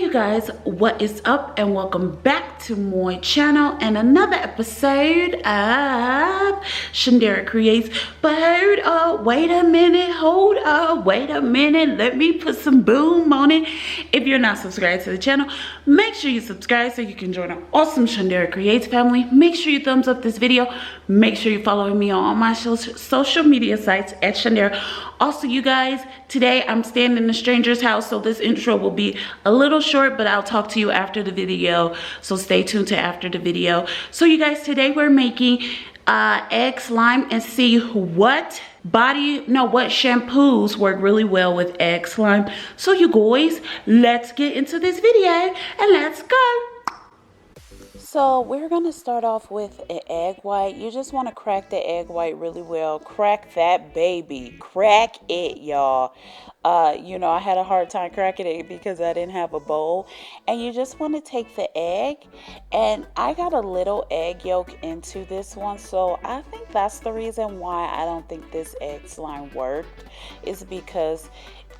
you guys, what is up, and welcome back to my channel and another episode of Shundara Creates. But hold up, wait a minute, hold up, wait a minute, let me put some boom on it. If you're not subscribed to the channel, make sure you subscribe so you can join our awesome Shundara Creates family. Make sure you thumbs up this video. Make sure you're following me on all my social media sites at Shundara. Also, you guys, today I'm staying in a stranger's house, so this intro will be a little short, but I'll talk to you after the video, so stay tuned to after the video. So you guys, today we're making egg slime and see what shampoos work really well with egg slime. So you guys, let's get into this video and let's go. So we're going to start off with an egg white. You just want to crack the egg white really well. Crack that baby. Crack it, y'all. You know, I had a hard time cracking it because I didn't have a bowl. And you just want to take the egg. And I got a little egg yolk into this one. So I think that's the reason why I don't think this egg slime worked. Is because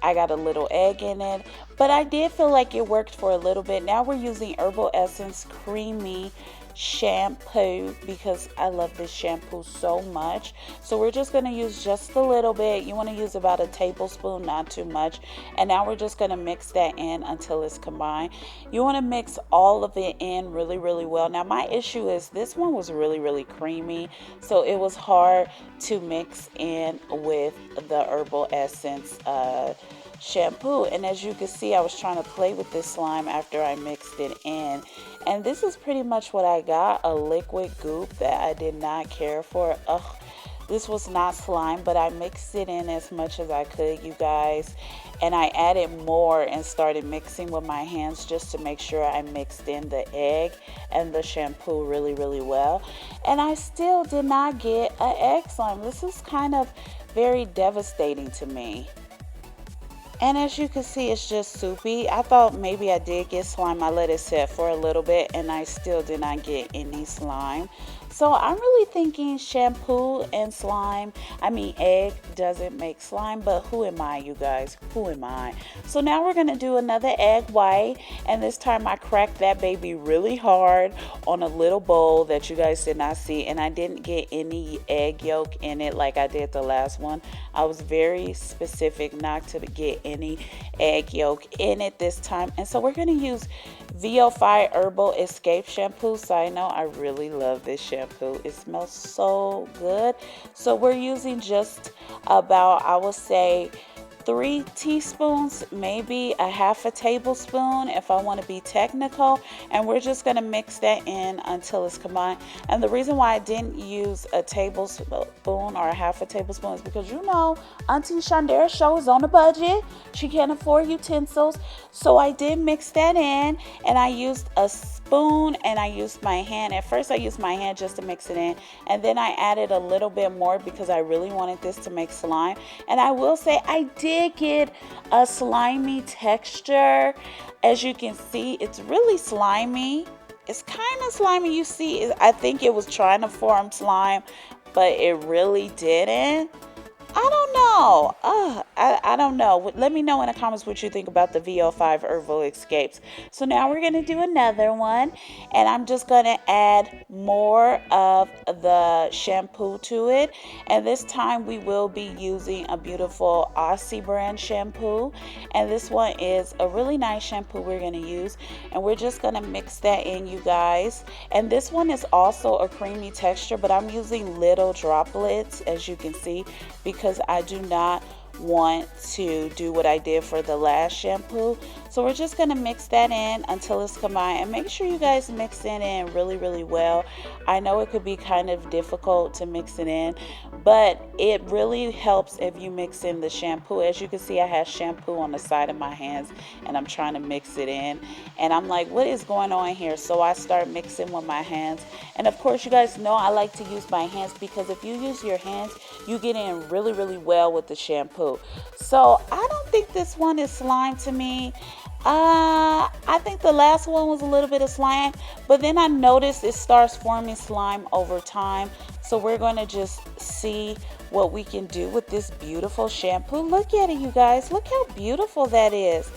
I got a little egg in it, but I did feel like it worked for a little bit. Now we're using Herbal Essence Creamy Shampoo because I love this shampoo so much. So we're just going to use just a little bit. You want to use about a tablespoon, not too much. And now we're just going to mix that in until it's combined. You want to mix all of it in really, really well. Now my issue is this one was really, really creamy. So it was hard to mix in with the Herbal Essence shampoo. And as you can see, I was trying to play with this slime after I mixed it in. And this is pretty much what I got, a liquid goop that I did not care for. Ugh, this was not slime, but I mixed it in as much as I could, you guys. And I added more and started mixing with my hands just to make sure I mixed in the egg and the shampoo really, really well. And I still did not get an egg slime. This is kind of very devastating to me. And as you can see, it's just soupy. I thought maybe I did get slime. I let it sit for a little bit and I still did not get any slime. So I'm really thinking shampoo and slime, egg doesn't make slime, but who am I, you guys? Who am I? So now we're going to do another egg white, and this time I cracked that baby really hard on a little bowl that you guys did not see, and I didn't get any egg yolk in it like I did the last one. I was very specific not to get any egg yolk in it this time, and so we're going to use VO5 Herbal Escape Shampoo. Side note, I really love this shampoo. It smells so good. So we're using just about, I would say, 3 teaspoons, maybe a half a tablespoon if I want to be technical, and we're just going to mix that in until it's combined. And the reason why I didn't use a tablespoon or a half a tablespoon is because, you know, Auntie Shundara show is on a budget. She can't afford utensils. So I did mix that in, and I used a spoon and I used my hand. At first I used my hand just to mix it in, and then I added a little bit more because I really wanted this to make slime. And I will say I did get a slimy texture. As you can see, it's really slimy. It's kind of slimy. You see, I think it was trying to form slime, but it really didn't. I don't know. I don't know. Let me know in the comments what you think about the VO5 Herbal Escapes. So now we're going to do another one, and I'm just going to add more of the shampoo to it. And this time we will be using a beautiful Aussie brand shampoo. And this one is a really nice shampoo we're going to use. And we're just going to mix that in, you guys. And this one is also a creamy texture, but I'm using little droplets, as you can see, because I do not want to do what I did for the last shampoo. So we're just going to mix that in until it's combined, and make sure you guys mix it in really, really well. I know it could be kind of difficult to mix it in, but it really helps if you mix in the shampoo. As you can see, I have shampoo on the side of my hands and I'm trying to mix it in, and I'm like, what is going on here? So I start mixing with my hands, and of course you guys know I like to use my hands because if you use your hands, you get in really, really well with the shampoo. So I don't think this one is slime to me. I think the last one was a little bit of slime, but then I noticed it starts forming slime over time. So we're going to just see what we can do with this beautiful shampoo. Look at it, you guys. Look how beautiful that is.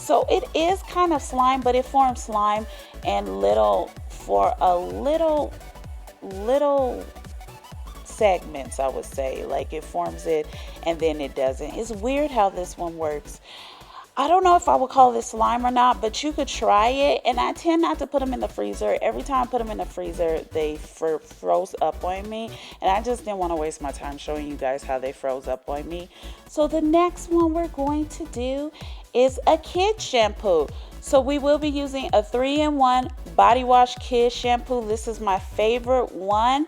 So it is kind of slime, but it forms slime and little segments, I would say. Like it forms it and then it doesn't. It's weird how this one works. I don't know if I would call this slime or not, but you could try it. And I tend not to put them in the freezer. Every time I put them in the freezer, they froze up on me. And I just didn't want to waste my time showing you guys how they froze up on me. So the next one we're going to do is a kid shampoo. So we will be using a 3-in-1 body wash kid shampoo. This is my favorite one.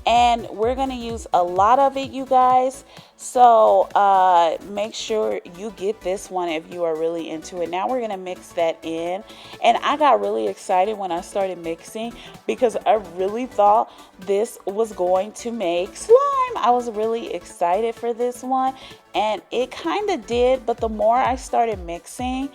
And we're going to use a lot of it, you guys. So make sure you get this one if you are really into it. Now we're going to mix that in. And I got really excited when I started mixing because I really thought this was going to make slime. I was really excited for this one. And it kind of did. But the more I started mixing,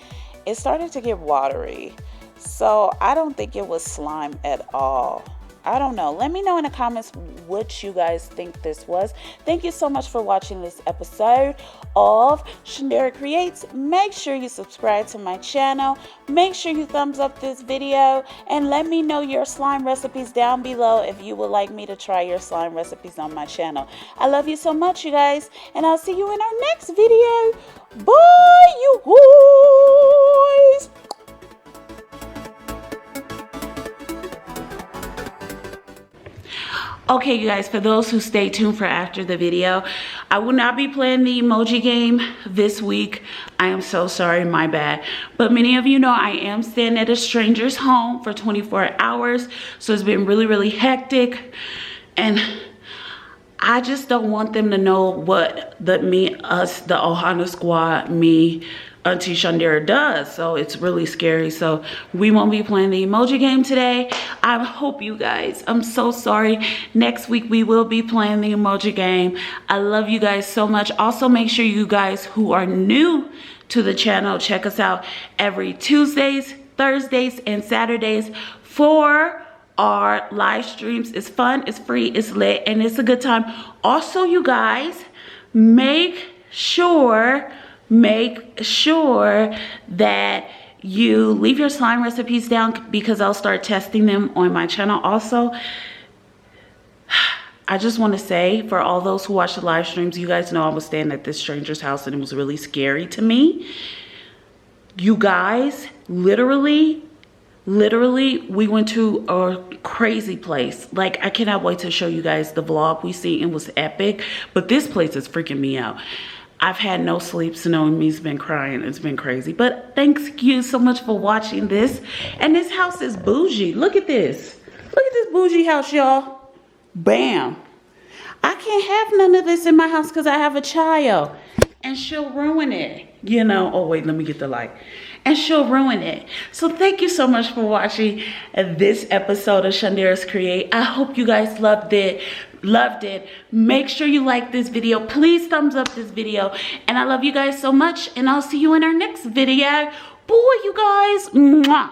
it started to get watery. So I don't think it was slime at all. I don't know. Let me know in the comments what you guys think this was. Thank you so much for watching this episode of Shundara Creates. Make sure you subscribe to my channel. Make sure you thumbs up this video. And let me know your slime recipes down below if you would like me to try your slime recipes on my channel. I love you so much, you guys. And I'll see you in our next video. Bye, you guys. Okay, you guys, for those who stay tuned for after the video, I will not be playing the emoji game this week. I am so sorry, my bad. But many of you know I am staying at a stranger's home for 24 hours. So it's been really, really hectic. And I just don't want them to know what the Ohana Squad, Auntie Shundara does. So it's really scary. So we won't be playing the emoji game today. I hope you guys, I'm so sorry. Next week we will be playing the emoji game. I love you guys so much. Also make sure you guys who are new to the channel, check us out every Tuesdays, Thursdays, and Saturdays for our live streams. It's fun, it's free, it's lit, and it's a good time. Also, you guys, make sure that you leave your slime recipes down because I'll start testing them on my channel. Also, I just want to say for all those who watch the live streams, you guys know I was staying at this stranger's house and it was really scary to me. You guys, literally, we went to a crazy place. Like, I cannot wait to show you guys the vlog we see. It was epic, but this place is freaking me out. I've had no sleep, so knowing me's been crying. It's been crazy. But thank you so much for watching this. And this house is bougie. Look at this. Look at this bougie house, y'all. Bam. I can't have none of this in my house because I have a child. And she'll ruin it. You know, oh wait, let me get the light. And she'll ruin it. So thank you so much for watching this episode of Shundara's Create. I hope you guys loved it. Make sure you like this video. Please thumbs up this video. And I love you guys so much. And I'll see you in our next video. Boy, you guys. Mwah.